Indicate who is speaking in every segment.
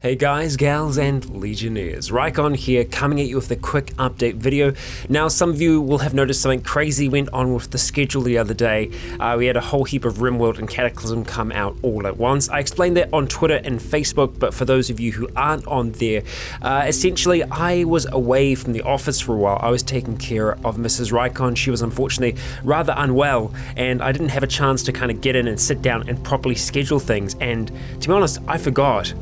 Speaker 1: Hey guys, gals, and Legionnaires, Rycon here, coming at you with a quick update video. Now, some of you will have noticed something crazy went on with the schedule the other day. We had a whole heap of RimWorld and Cataclysm come out all at once. I explained that on Twitter and Facebook, but for those of you who aren't on there, essentially I was away from the office for a while. I was taking care of Mrs. Rycon. She was unfortunately rather unwell, and I didn't have a chance to kind of get in and sit down and properly schedule things, and to be honest, I forgot.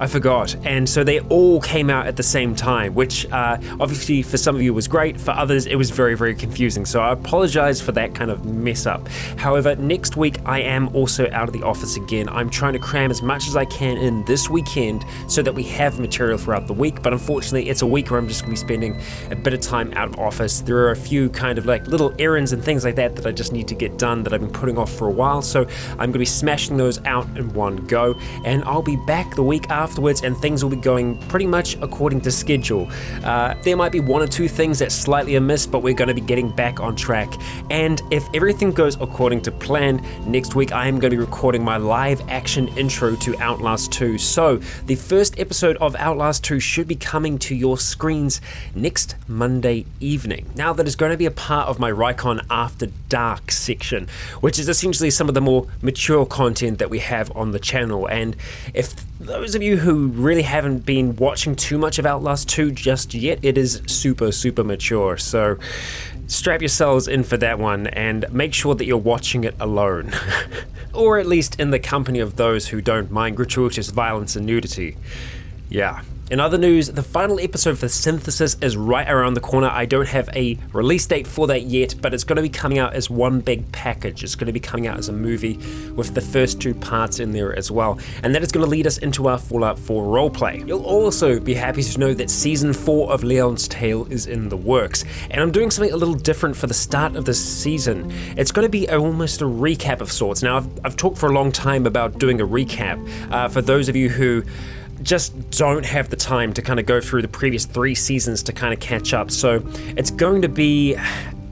Speaker 1: And so they all came out at the same time, which obviously for some of you was great, for others it was very, very confusing. So I apologize for that kind of mess up. However, next week I am also out of the office again. I'm trying to cram as much as I can in this weekend so that we have material throughout the week, but unfortunately it's a week where I'm just going to be spending a bit of time out of office. There are a few kind of like little errands and things like that I just need to get done that I've been putting off for a while, so I'm going to be smashing those out in one go, and I'll be back the week afterwards and things will be going pretty much according to schedule. There might be one or two things that's slightly amiss, but we're going to be getting back on track. And if everything goes according to plan, next week I am going to be recording my live action intro to Outlast 2. So the first episode of Outlast 2 should be coming to your screens next Monday evening. Now, that is going to be a part of my Rycon After Dark section, which is essentially some of the more mature content that we have on the channel. And if those of you who really haven't been watching too much of Outlast 2 just yet, it is super mature, so strap yourselves in for that one and make sure that you're watching it alone. Or at least in the company of those who don't mind gratuitous violence and nudity. Yeah. In other news, the final episode for Synthesis is right around the corner. I don't have a release date for that yet, but it's going to be coming out as one big package. It's going to be coming out as a movie with the first two parts in there as well. And that is going to lead us into our Fallout 4 roleplay. You'll also be happy to know that Season 4 of Leon's Tale is in the works. And I'm doing something a little different for the start of this season. It's going to be almost a recap of sorts. Now, I've talked for a long time about doing a recap. For those of you who just don't have the time to kind of go through the previous 3 seasons to kind of catch up. So it's going to be,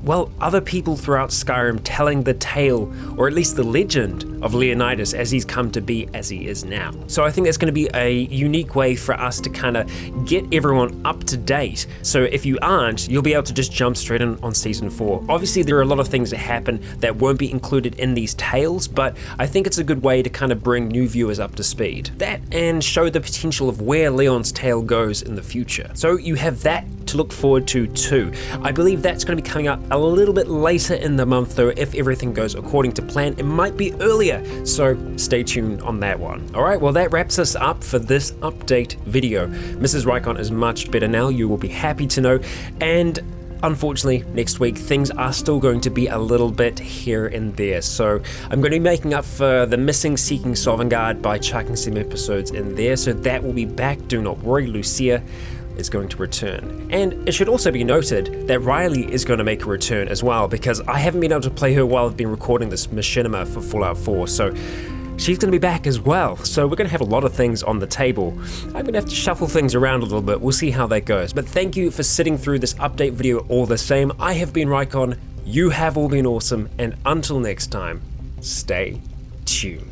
Speaker 1: well, other people throughout Skyrim telling the tale, or at least the legend, of Leonidas as he's come to be as he is now. So I think that's going to be a unique way for us to kind of get everyone up to date. So if you aren't, you'll be able to just jump straight in on Season 4. Obviously, there are a lot of things that happen that won't be included in these tales, but I think it's a good way to kind of bring new viewers up to speed. That and show the potential of where Leon's Tale goes in the future. So you have that to look forward to too. I believe that's going to be coming up a little bit later in the month though, if everything goes according to plan. It might be earlier, so stay tuned on that one. Alright, well that wraps us up for this update video. Mrs. Rycon is much better now, you will be happy to know, and unfortunately, next week, things are still going to be a little bit here and there, so I'm going to be making up for the missing Seeking Sovngarde by chucking some episodes in there, so that will be back. Do not worry, Lucia is going to return. And it should also be noted that Riley is going to make a return as well, because I haven't been able to play her while I've been recording this machinima for Fallout 4, so she's going to be back as well. So we're going to have a lot of things on the table. I'm going to have to shuffle things around a little bit. We'll see how that goes. But thank you for sitting through this update video all the same. I have been Rycon, you have all been awesome, and until next time, stay tuned.